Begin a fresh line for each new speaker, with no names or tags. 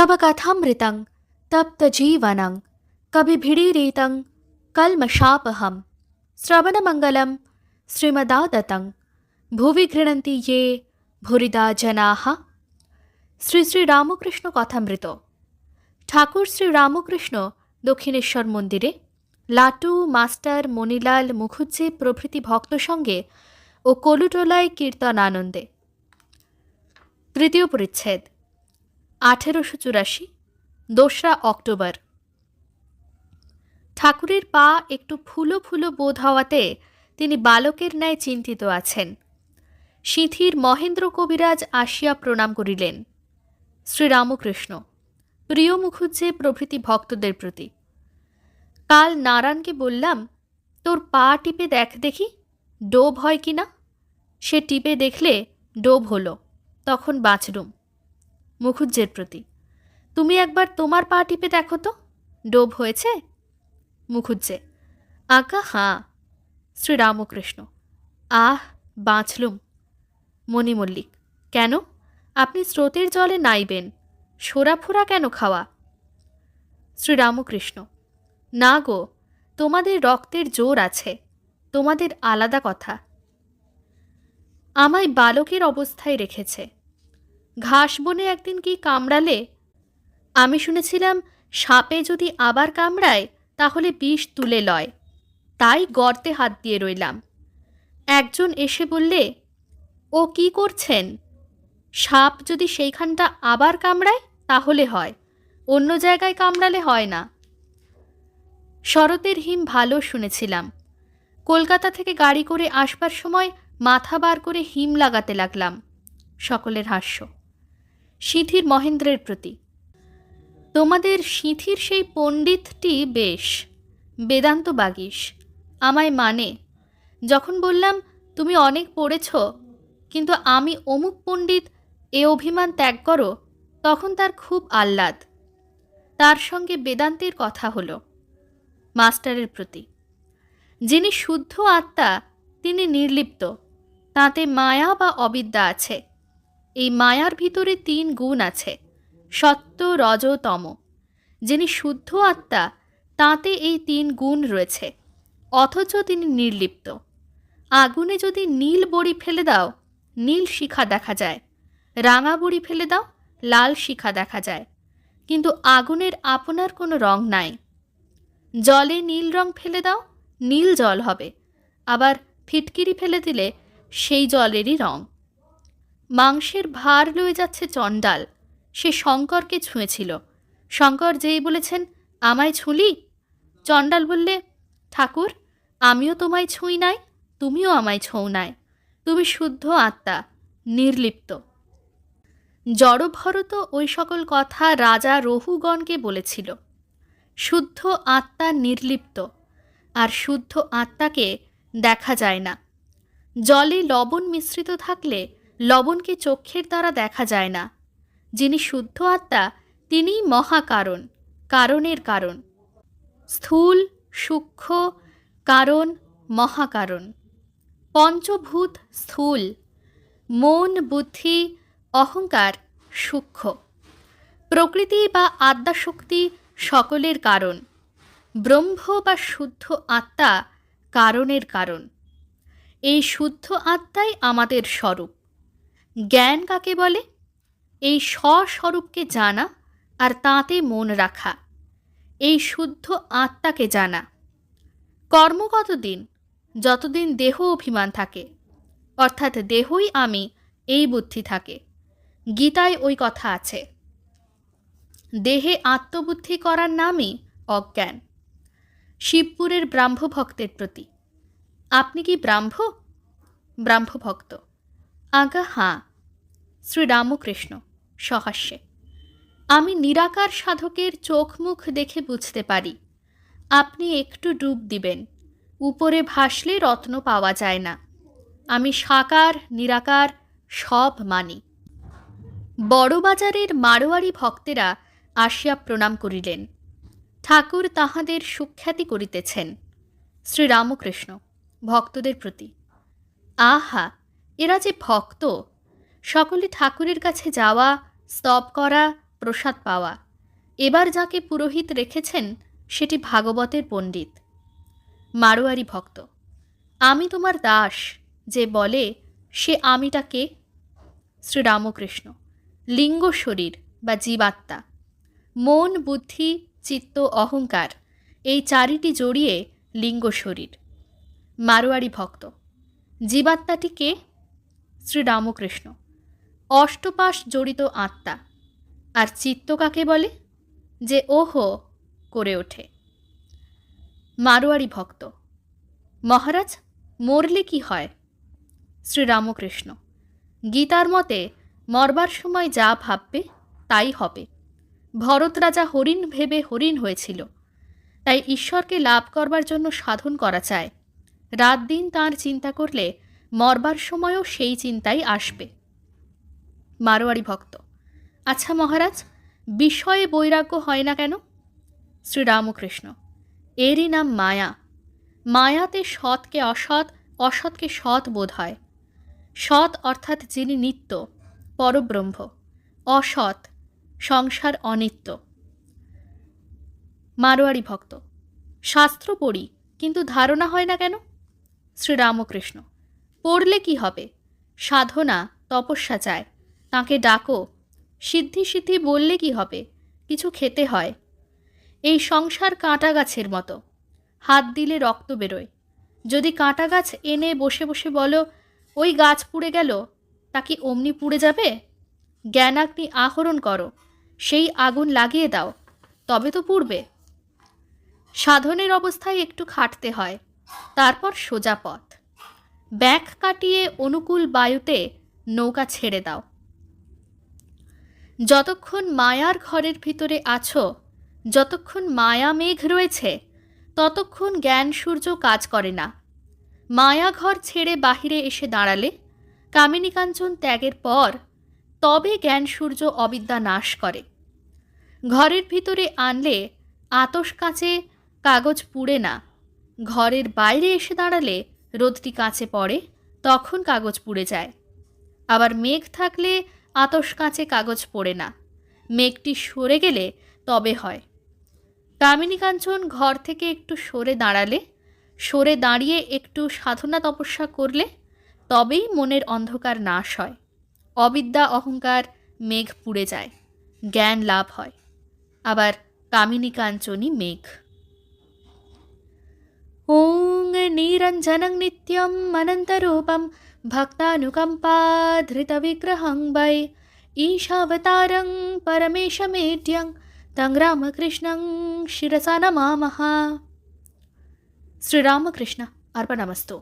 तव कथामृतं तप्तजीवनं कविभिरीरितं कल्मषापहं श्रवणमङ्गलं श्रीमदादतं भुवि गृह्णन्ति ये भूरिदा जनाः। শ্রী শ্রী রামকৃষ্ণ কথামৃত। ঠাকুর শ্রী রামকৃষ্ণ দক্ষিণেশ্বর মন্দিরে লাটু মাস্টার মণিলাল মুখুজ্জে প্রভৃতি ভক্ত সঙ্গে ও কলুটোলায় কীর্তন আনন্দে। তৃতীয় পরিচ্ছেদ। 1884 2রা অক্টোবর। ঠাকুরের পা একটু ফুলো ফুলো বোধ হওয়াতে তিনি বালকের ন্যায় চিন্তিত আছেন। সিঁথির মহেন্দ্র কবিরাজ আসিয়া প্রণাম করিলেন। শ্রীরামকৃষ্ণ প্রিয় মুখুজ্জে প্রভৃতি ভক্তদের প্রতি, কাল নারায়ণকে বললাম তোর পা টিপে দেখ দেখি ডোব হয় কি না। সে টিপে দেখলে ডোব হলো, তখন বাঁচলুম। মুখুজ্জের প্রতি, তুমি একবার তোমার পা টিপে দেখো তো, ডোব হয়েছে? মুখুজ্জে, আজ্ঞা হাঁ। শ্রীরামকৃষ্ণ, আহ বাঁচলুম। মণি মল্লিক, কেন? আপনি স্রোতের জলে নাইবেন, সোরাফোরা কেন খাওয়া? শ্রীরামকৃষ্ণ, না গো, তোমাদের রক্তের জোর আছে, তোমাদের আলাদা কথা। আমায় বালকের অবস্থায় রেখেছে। ঘাস বনে একদিন কি কামড়ালে, আমি শুনেছিলাম সাপে যদি আবার কামড়ায় তাহলে বিষ তুলে লয়, তাই গর্তে হাত দিয়ে রইলাম। একজন এসে বললে, ও কি করছেন? সাপ যদি সেইখানটা আবার কামড়ায় তাহলে হয়, অন্য জায়গায় কামড়ালে হয় না। শরতের হিম ভালো শুনেছিলাম। কলকাতা থেকে গাড়ি করে আসবার সময় মাথা বার করে হিম লাগাতে লাগলাম। সকলের হাস্য। সিঁথির মহেন্দ্রের প্রতি, তোমাদের সিঁথির সেই পণ্ডিতটি বেশ বেদান্ত বাগীশ, আমায় মানে। যখন বললাম তুমি অনেক পড়েছ কিন্তু আমি অমুক পণ্ডিত, এ অভিমান ত্যাগ করো, তখন তার খুব আহ্লাদ। তার সঙ্গে বেদান্তের কথা হলো। মাস্টারের প্রতি, যিনি শুদ্ধ আত্মা তিনি নির্লিপ্ত, তাতে মায়া বা অবিদ্যা আছে। এই মায়ার ভিতরে 3 গুণ আছে, সত্য রজ তম। যিনি শুদ্ধ আত্মা তাতে এই 3 গুণ রয়েছে, অথচ তিনি নির্লিপ্ত। আগুনে যদি নীল বড়ি ফেলে দাও নীল শিখা দেখা যায়, রাঙা বড়ি ফেলে দাও লাল শিখা দেখা যায়, কিন্তু আগুনের আপনার কোনো রং নাই। জলে নীল রং ফেলে দাও নীল জল হবে, আবার ফিটকিরি ফেলে দিলে সেই জলেরই রং। মাংসের ভার লয়ে যাচ্ছে চণ্ডাল, সে শঙ্করকে ছুঁয়েছিল। শঙ্কর যেই বলেছেন আমায় ছুঁলি, চণ্ডাল বললে, ঠাকুর আমিও তোমায় ছুঁই নাই, তুমিও আমায় ছুঁও নাই, তুমি শুদ্ধ আত্মা, নির্লিপ্ত। জড়ভরত ওই সকল কথা রাজা রহুগণকে বলেছিল। শুদ্ধ আত্মা নির্লিপ্ত, আর শুদ্ধ আত্মাকে দেখা যায় না। জলে লবণ মিশ্রিত থাকলে লবণকে চক্ষের দ্বারা দেখা যায় না। যিনি শুদ্ধ আত্মা তিনিই মহাকারণ, কারণের কারণ। স্থূল সূক্ষ্ম কারণ মহাকারণ। পঞ্চভূত স্থূল, মন বুদ্ধি অহংকার সূক্ষ্ম। প্রকৃতি বা আদ্যাশক্তি সকলের কারণ। ব্রহ্ম বা শুদ্ধ আত্মা কারণের কারণ। এই শুদ্ধ আত্মাই আমাদের স্বরূপ। জ্ঞান কাকে বলে? এই স্বস্বরূপকে জানা আর তাতে মন রাখা, এই শুদ্ধ আত্মাকে জানা। কর্ম কতদিন? যতদিন দেহ অভিমান থাকে, অর্থাৎ দেহই আমি, এই বুদ্ধি থাকে। গীতায় ওই কথা আছে। দেহে আত্মবুদ্ধি করার নামই অজ্ঞান। শিবপুরের ব্রাহ্মভক্তের প্রতি, আপনি কি ব্রাহ্ম? ব্রাহ্মভক্ত, আজ্ঞা হাঁ। শ্রীরামকৃষ্ণ সহাস্যে, আমি নিরাকার সাধকের চোখ মুখ দেখে বুঝতে পারি। আপনি একটু ডুব দিবেন, উপরে ভাসলে রত্ন পাওয়া যায় না। আমি সাকার নিরাকার সব মানি। বড়বাজারের মারোয়ারি ভক্তেরা আসিয়া প্রণাম করিলেন। ঠাকুর তাহাদের সুখ্যাতি করিতেছেন। শ্রীরামকৃষ্ণ ভক্তদের প্রতি, আহা এরা যে ভক্ত! সকলে ঠাকুরের কাছে যাওয়া, স্তব করা, প্রসাদ পাওয়া। এবার যাকে পুরোহিত রেখেছেন সেটি ভাগবতের পণ্ডিত। মারোয়ারি ভক্ত: আমি তোমার দাস, যে বলে সে আমিটা কে? শ্রীরামকৃষ্ণ: লিঙ্গ শরীর বা জীবাত্মা। মন, বুদ্ধি, চিত্ত, অহংকার এই চারিটি জড়িয়ে লিঙ্গ শরীর। মারোয়ারি ভক্ত: জীবাত্মাটি কে? শ্রীরামকৃষ্ণ: অষ্টপাশ জড়িত আত্মা। আর চিত্ত কাকে বলে? যে ওহো করে ওঠে। মারোয়ারি ভক্ত: মহারাজ, মরলে কি হয়? শ্রীরামকৃষ্ণ: গীতার মতে মরবার সময় যা ভাববে তাই হবে। ভরত রাজা হরিণ ভেবে হরিণ হয়েছিল, তাই ঈশ্বরকে লাভ করবার জন্য সাধন করা চায়। রাত দিন তাঁর চিন্তা করলে মরবার সময়ও সেই চিন্তাই আসবে। মারোয়ারি ভক্ত: আচ্ছা মহারাজ, বিষয়ে বৈরাগ্য হয় না কেন? শ্রীরামকৃষ্ণ: এরই নাম মায়া। মায়াতে সৎকে অসৎ, অসৎকে সৎ বোধ হয়। সৎ অর্থাৎ যিনি নিত্য, পরব্রহ্ম। অসৎ, সংসার অনিত্য। মারোয়ারি ভক্ত: শাস্ত্র পড়ি, কিন্তু ধারণা হয় না কেন? শ্রীরামকৃষ্ণ: পড়লে কি হবে? সাধনা, তপস্যা চায়, তাকে ডাকো। সিদ্ধি সিদ্ধি বললে কি হবে? কিছু খেতে হয়। এই সংসার কাঁটা গাছের মতো, হাত দিলে রক্ত বেরোয়। যদি কাঁটা গাছ এনে বসে বসে বলো ওই গাছ পুড়ে গেল, তা কি অমনি পুড়ে যাবে? জ্ঞানাগ্নি আহরণ করো, সেই আগুন লাগিয়ে দাও, তবে তো পুড়বে। সাধনের অবস্থায় একটু খাটতে হয়, তারপর সোজা পথ। ব্যাক কাটিয়ে অনুকূল বায়ুতে নৌকা ছেড়ে দাও। যতক্ষণ মায়ার ঘরের ভিতরে আছো, যতক্ষণ মায়া মেঘ রয়েছে, ততক্ষণ জ্ঞান সূর্য কাজ করে না। মায়া ঘর ছেড়ে বাহিরে এসে দাঁড়ালে, কামিনী কাঞ্চন ত্যাগের পর, তবে জ্ঞান সূর্য অবিদ্যা নাশ করে। ঘরের ভিতরে আনলে আতস কাঁচে কাগজ পুড়ে না। ঘরের বাইরে এসে দাঁড়ালে রোদটি কাঁচে পড়ে, তখন কাগজ পুড়ে যায়। আবার মেঘ থাকলে আতস কাঁচে কাগজ পড়ে না, মেঘটি সরে গেলে তবে হয়। কামিনী কাঞ্চন ঘর থেকে একটু সরে দাঁড়ালে, সরে দাঁড়িয়ে একটু সাধনা তপস্যা করলে, তবেই মনের অন্ধকার নাশ হয়। অবিদ্যা অহংকার মেঘ পুড়ে যায়, জ্ঞান লাভ হয়। আবার কামিনী কাঞ্চনই মেঘ। ওং নিরঞ্জনং নিত্যম অনন্তরূপম ভক্তানুকম্পাধৃতবিগ্রহং বৈ ঈশাবতারং পরমেশমেঢ্যং তং রামকৃষ্ণং শিরসা নমামঃ। শ্রীরামকৃষ্ণ अर्पणमस्तु।